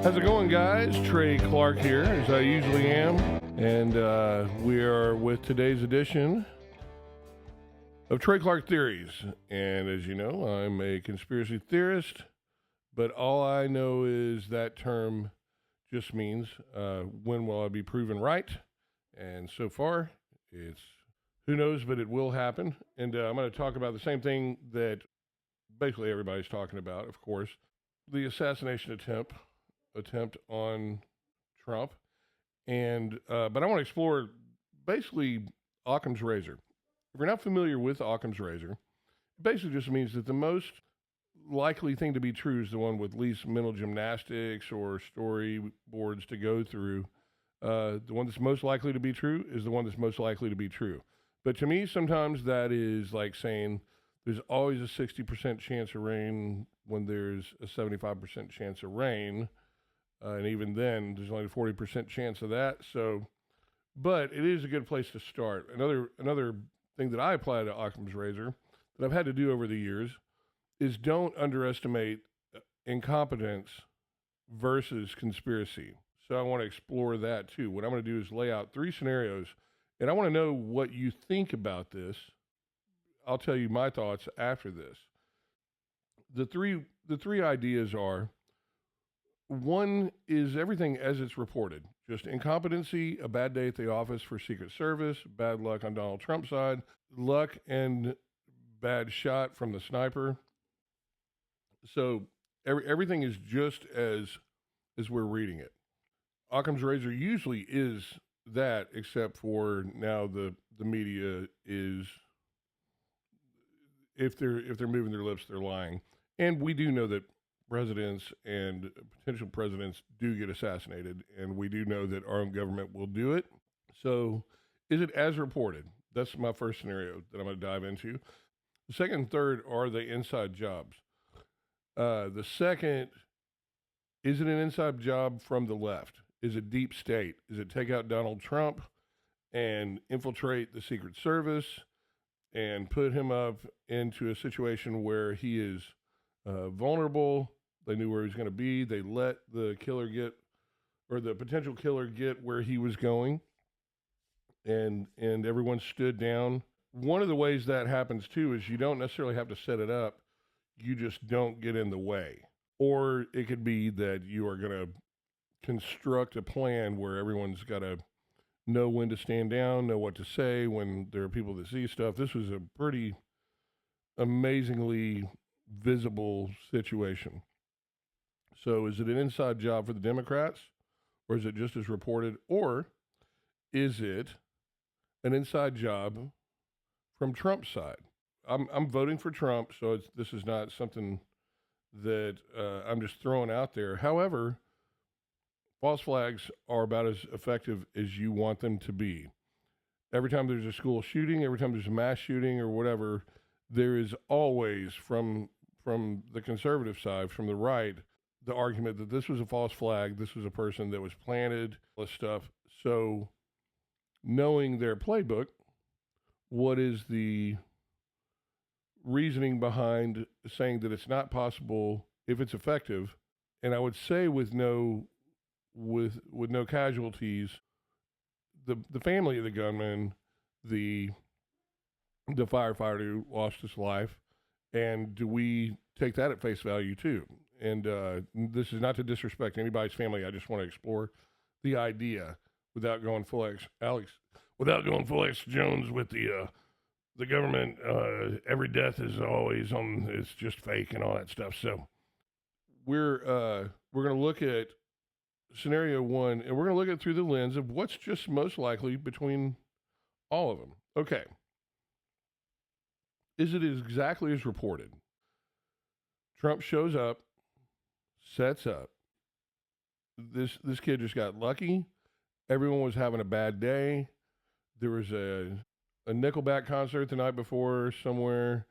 How's it going, guys? Trey Clark here, as I usually am, and we are with today's edition of Trey Clark Theories. And as you know, I'm a conspiracy theorist, but all I know is that term just means when will I be proven right? And so far, it's who knows, but it will happen. And I'm going to talk about the same thing that basically everybody's talking about, of course, the assassination attempt on Trump, and but I want to explore basically Occam's razor. If you're not familiar with Occam's razor, it basically just means that the most likely thing to be true is the one with least mental gymnastics or storyboards to go through. The one that's most likely to be true is the one that's most likely to be true. But to me, sometimes that is like saying there's always a 60% chance of rain when there's a 75% chance of rain. And even then, there's only a 40% chance of that. So, but it is a good place to start. Another thing that I apply to Occam's razor that I've had to do over the years is don't underestimate incompetence versus conspiracy. So I want to explore that too. What I'm going to do is lay out 3 scenarios, and I want to know what you think about this. I'll tell you my thoughts after this. The three ideas are: one is everything as it's reported. Just incompetency, a bad day at the office for Secret Service, bad luck on Donald Trump's side, luck and bad shot from the sniper. So everything is just as we're reading it. Occam's razor usually is that, except for now the media is, if they're moving their lips, they're lying. And we do know that presidents and potential presidents do get assassinated, and we do know that our own government will do it. So is it as reported? That's my first scenario that I'm going to dive into. The second and third are the inside jobs. The second, is it an inside job from the left? Is it deep state? Is it take out Donald Trump and infiltrate the Secret Service and put him up into a situation where he is vulnerable? They knew where he was going to be. They let the killer get, or the potential killer get where he was going, and everyone stood down. One of the ways that happens too is you don't necessarily have to set it up. You just don't get in the way. Or it could be that you are going to construct a plan where everyone's got to know when to stand down, know what to say when there are people that see stuff. This was a pretty amazingly visible situation. So is it an inside job for the Democrats, or is it just as reported, or is it an inside job from Trump's side? I'm voting for Trump, so this is not something that I'm just throwing out there. However, false flags are about as effective as you want them to be. Every time there's a school shooting, every time there's a mass shooting or whatever, there is always from the conservative side, from the right, the argument that this was a false flag, this was a person that was planted, all this stuff. So knowing their playbook, what is the reasoning behind saying that it's not possible if it's effective? And I would say with no casualties, the family of the gunman, the firefighter who lost his life, and do we take that at face value too? And this is not to disrespect anybody's family. I just want to explore the idea without going full Alex Jones with the government. Every death is always on. It's just fake and all that stuff. So we're going to look at scenario 1, and we're going to look at it through the lens of what's just most likely between all of them. Okay. Is it exactly as reported? Trump shows up, sets up. This kid just got lucky. Everyone was having a bad day. There was a Nickelback concert the night before somewhere,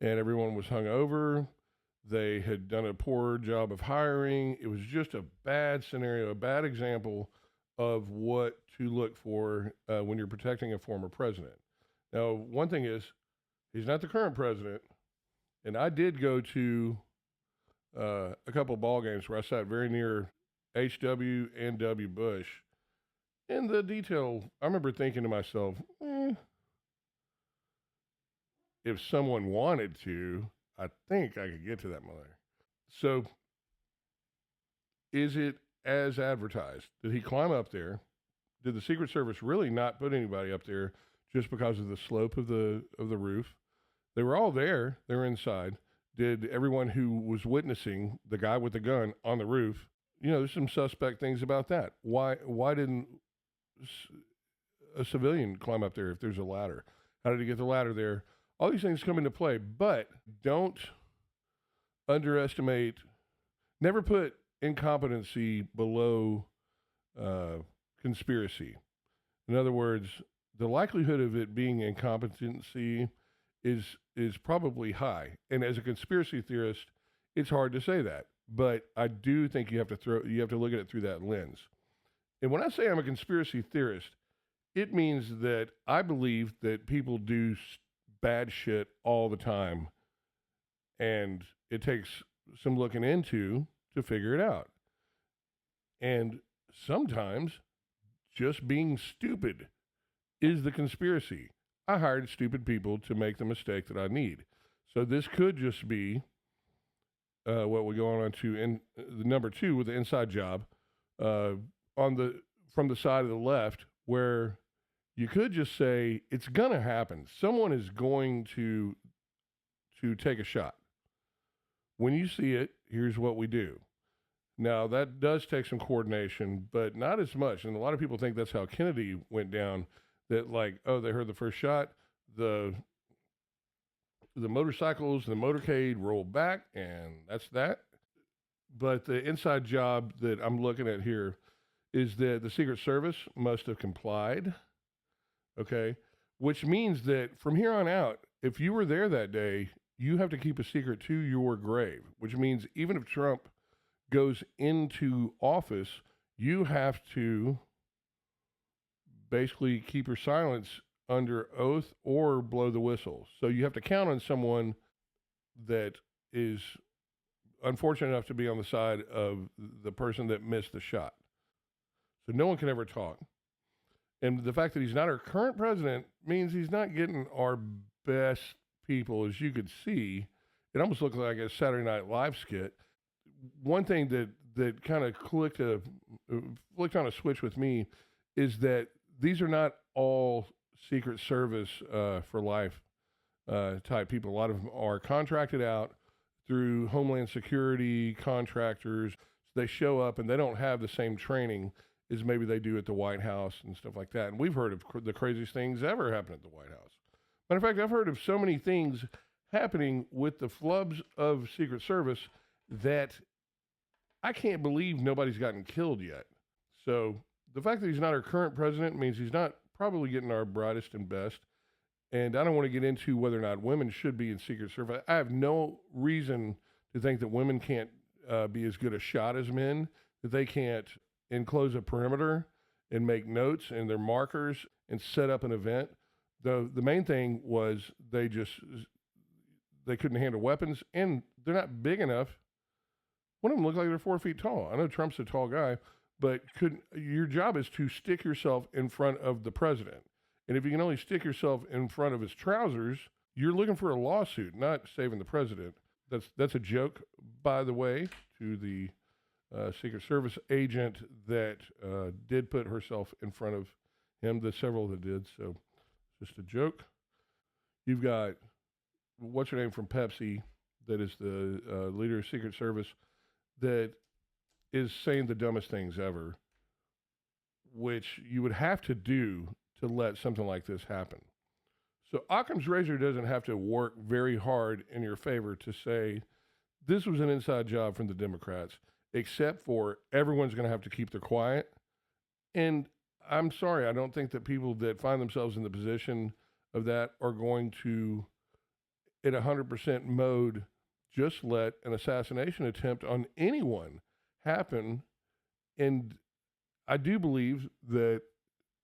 and everyone was hungover. They had done a poor job of hiring. It was just a bad scenario, a bad example of what to look for when you're protecting a former president. Now, one thing is, he's not the current president, and I did go to a couple of ball games where I sat very near H.W. and W. Bush. In the detail, I remember thinking to myself, if someone wanted to, I think I could get to that mother. So, is it as advertised? Did he climb up there? Did the Secret Service really not put anybody up there just because of the slope of the roof? They were all there. They were inside. Did everyone who was witnessing the guy with the gun on the roof? There's some suspect things about that. Why didn't a civilian climb up there if there's a ladder? How did he get the ladder there? All these things come into play, but don't underestimate, never put incompetency below conspiracy. In other words, the likelihood of it being incompetency is probably high. And as a conspiracy theorist, it's hard to say that. But I do think you have to look at it through that lens. And when I say I'm a conspiracy theorist, it means that I believe that people do bad shit all the time, and it takes some looking into to figure it out. And sometimes just being stupid is the conspiracy. I hired stupid people to make the mistake that I need. So this could just be what we go on to in the number 2 with the inside job from the side of the left, where you could just say it's gonna happen. Someone is going to take a shot. When you see it, here's what we do. Now that does take some coordination, but not as much. And a lot of people think that's how Kennedy went down. That they heard the first shot, the motorcycles, the motorcade rolled back, and that's that. But the inside job that I'm looking at here is that the Secret Service must have complied, okay? Which means that from here on out, if you were there that day, you have to keep a secret to your grave, which means even if Trump goes into office, you have to basically keep your silence under oath or blow the whistle. So you have to count on someone that is unfortunate enough to be on the side of the person that missed the shot. So no one can ever talk. And the fact that he's not our current president means he's not getting our best people. As you could see, it almost looked like a Saturday Night Live skit. One thing that kind of flicked on a switch with me is that these are not all Secret Service for life type people. A lot of them are contracted out through Homeland Security contractors. So they show up and they don't have the same training as maybe they do at the White House and stuff like that. And we've heard of the craziest things ever happen at the White House. Matter of fact, I've heard of so many things happening with the flubs of Secret Service that I can't believe nobody's gotten killed yet. So the fact that he's not our current president means he's not probably getting our brightest and best. And I don't want to get into whether or not women should be in Secret Service. I have no reason to think that women can't be as good a shot as men, that they can't enclose a perimeter and make notes and their markers and set up an event. The main thing was they couldn't handle weapons, and they're not big enough. One of them looked like they're 4 feet tall. I know Trump's a tall guy, but your job is to stick yourself in front of the president. And if you can only stick yourself in front of his trousers, you're looking for a lawsuit, not saving the president. That's a joke, by the way, to the Secret Service agent that did put herself in front of him. The several that did, so just a joke. You've got, what's her name from Pepsi, that is the leader of Secret Service, that is saying the dumbest things ever, which you would have to do to let something like this happen. So Occam's razor doesn't have to work very hard in your favor to say this was an inside job from the Democrats, except for everyone's going to have to keep their quiet. And I'm sorry, I don't think that people that find themselves in the position of that are going to, in 100% mode, just let an assassination attempt on anyone happen. And I do believe that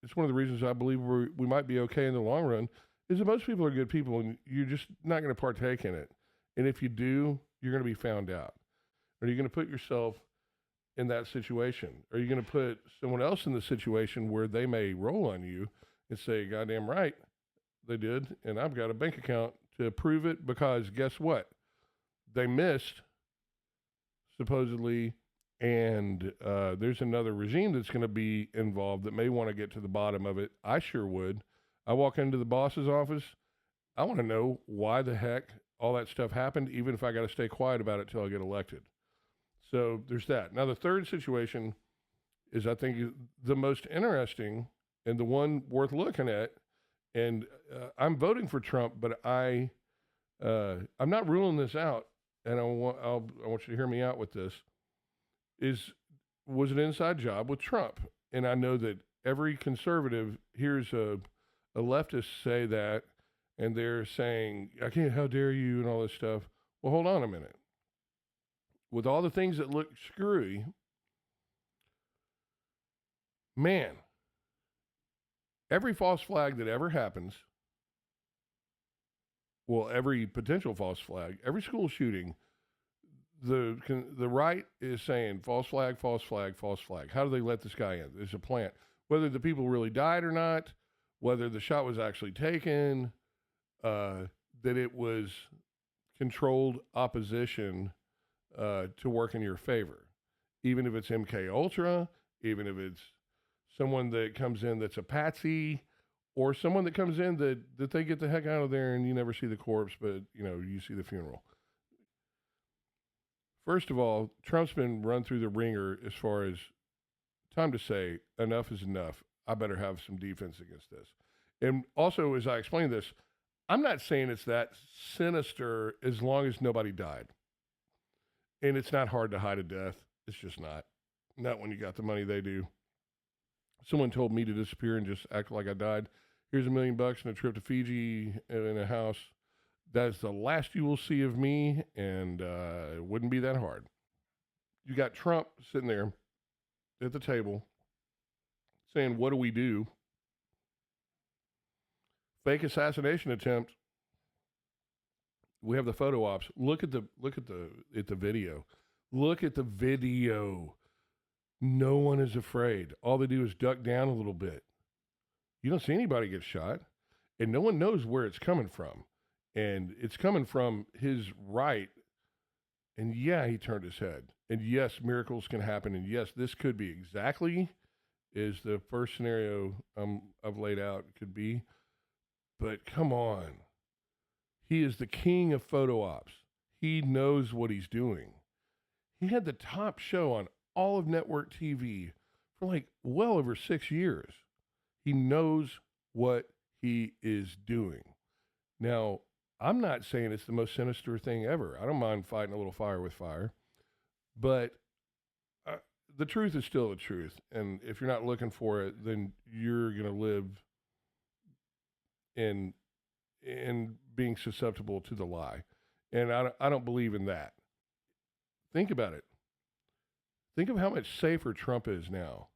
it's one of the reasons I believe we might be okay in the long run, is that most people are good people and you're just not going to partake in it. And if you do, you're going to be found out. Or you're going to put yourself in that situation? Are you going to put someone else in the situation where they may roll on you and say, goddamn right, they did, and I've got a bank account to prove it because guess what? They missed, supposedly, and there's another regime that's going to be involved that may want to get to the bottom of it. I sure would. I walk into the boss's office. I want to know why the heck all that stuff happened, even if I got to stay quiet about it till I get elected. So there's that. Now, the third situation is, I think, the most interesting and the one worth looking at. And I'm voting for Trump, but I'm not ruling this out. And I want you to hear me out with this. Was an inside job with Trump, and I know that every conservative hears a leftist say that, and they're saying, "I can't, how dare you," and all this stuff. Well, hold on a minute. With all the things that look screwy, man, every false flag that ever happens, well, every potential false flag, every school shooting, the right is saying false flag, false flag, false flag. How do they let this guy in? There's a plant. Whether the people really died or not, whether the shot was actually taken, that it was controlled opposition to work in your favor. Even if it's MK Ultra, even if it's someone that comes in that's a patsy, or someone that comes in that they get the heck out of there and you never see the corpse, but you see the funeral. First of all, Trump's been run through the ringer as far as time to say enough is enough. I better have some defense against this. And also, as I explain this, I'm not saying it's that sinister as long as nobody died. And it's not hard to hide a death. It's just not. Not when you got the money they do. Someone told me to disappear and just act like I died. Here's $1 million and a trip to Fiji in a house. That's the last you will see of me, and it wouldn't be that hard. You got Trump sitting there at the table saying, what do we do? Fake assassination attempt. We have the photo ops. Look at the video. Look at the video. No one is afraid. All they do is duck down a little bit. You don't see anybody get shot, and no one knows where it's coming from. And it's coming from his right. And yeah, he turned his head. And yes, miracles can happen. And yes, this could be exactly as the first scenario I've laid out could be. But come on. He is the king of photo ops. He knows what he's doing. He had the top show on all of network TV for like well over 6 years. He knows what he is doing. Now, I'm not saying it's the most sinister thing ever. I don't mind fighting a little fire with fire. But the truth is still the truth. And if you're not looking for it, then you're going to live in being susceptible to the lie. And I don't believe in that. Think about it. Think of how much safer Trump is now.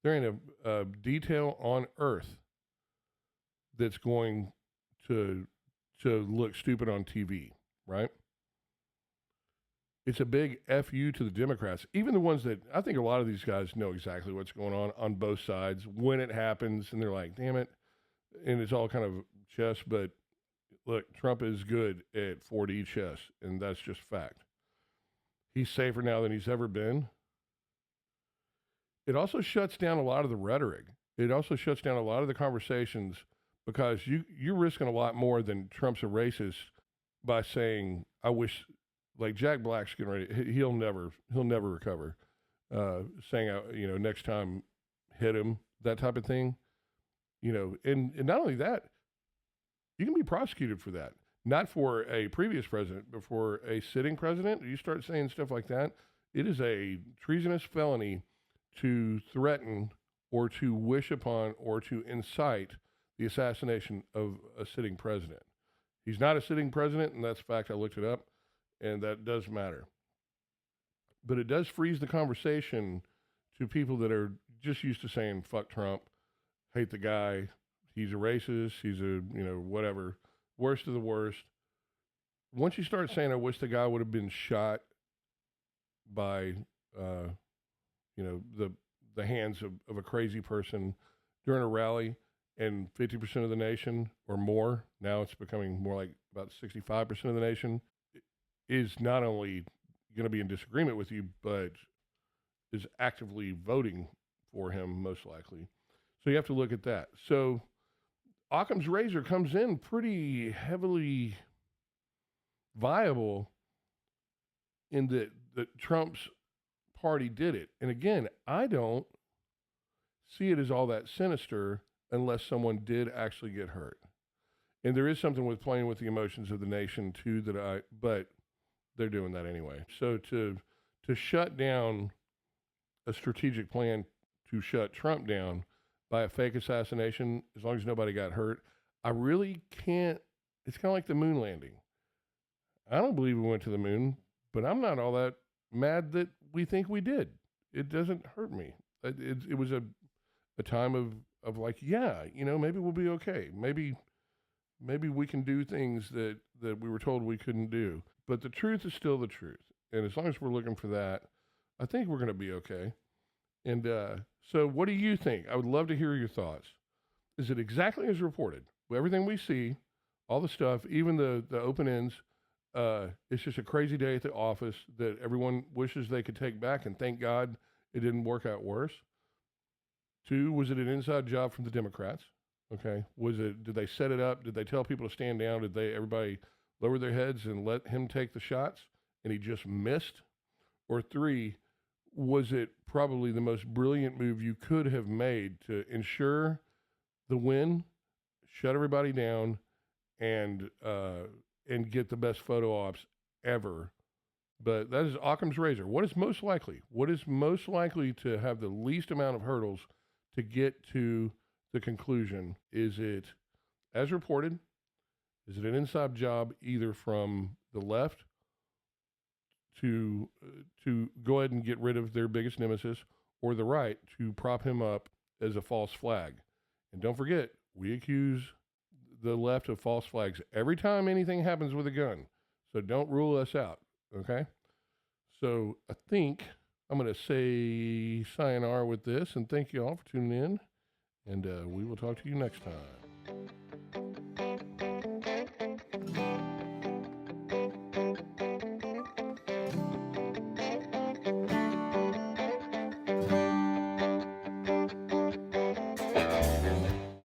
There ain't a detail on earth that's going to look stupid on TV, right? It's a big FU to the Democrats, even the ones that I think a lot of these guys know exactly what's going on both sides when it happens, and they're like, damn it. And it's all kind of chess, but look, Trump is good at 4D chess, and that's just fact. He's safer now than he's ever been. It also shuts down a lot of the rhetoric. It also shuts down a lot of the conversations because you're risking a lot more than Trump's a racist by saying, I wish, like Jack Black's getting ready, he'll never recover. Saying, next time hit him, that type of thing. And not only that, you can be prosecuted for that. Not for a previous president, but for a sitting president. You start saying stuff like that, it is a treasonous felony to threaten or to wish upon or to incite the assassination of a sitting president. He's not a sitting president, and that's a fact. I looked it up, and that does matter. But it does freeze the conversation to people that are just used to saying, fuck Trump, hate the guy, he's a racist, he's a, whatever, worst of the worst. Once you start saying, I wish the guy would have been shot by the hands of a crazy person during a rally, and 50% of the nation or more, now it's becoming more like about 65% of the nation, is not only going to be in disagreement with you, but is actively voting for him, most likely. So you have to look at that. So Occam's razor comes in pretty heavily viable in that Trump's party did it. And again, I don't see it as all that sinister unless someone did actually get hurt. And there is something with playing with the emotions of the nation too but they're doing that anyway. So to shut down a strategic plan to shut Trump down by a fake assassination, as long as nobody got hurt, I really can't. It's kind of like the moon landing. I don't believe we went to the moon, but I'm not all that mad that we think we did. It doesn't hurt me. It was a time of like, yeah, maybe we'll be okay. Maybe we can do things that we were told we couldn't do. But the truth is still the truth. And as long as we're looking for that, I think we're going to be okay. And so what do you think? I would love to hear your thoughts. Is it exactly as reported? Everything we see, all the stuff, even the open ends, it's just a crazy day at the office that everyone wishes they could take back, and thank God it didn't work out worse. 2, was it an inside job from the Democrats? Okay. Did they set it up? Did they tell people to stand down? Did everybody lower their heads and let him take the shots and he just missed? Or 3, was it probably the most brilliant move you could have made to ensure the win, shut everybody down, and get the best photo ops ever? But that is Occam's razor. What is most likely? What is most likely to have the least amount of hurdles to get to the conclusion? Is it as reported? Is it an inside job either from the left to go ahead and get rid of their biggest nemesis, or the right to prop him up as a false flag? And don't forget, we accuse the left of false flags every time anything happens with a gun. So don't rule us out, okay? So I think I'm going to say sayonara with this, and thank you all for tuning in, and we will talk to you next time.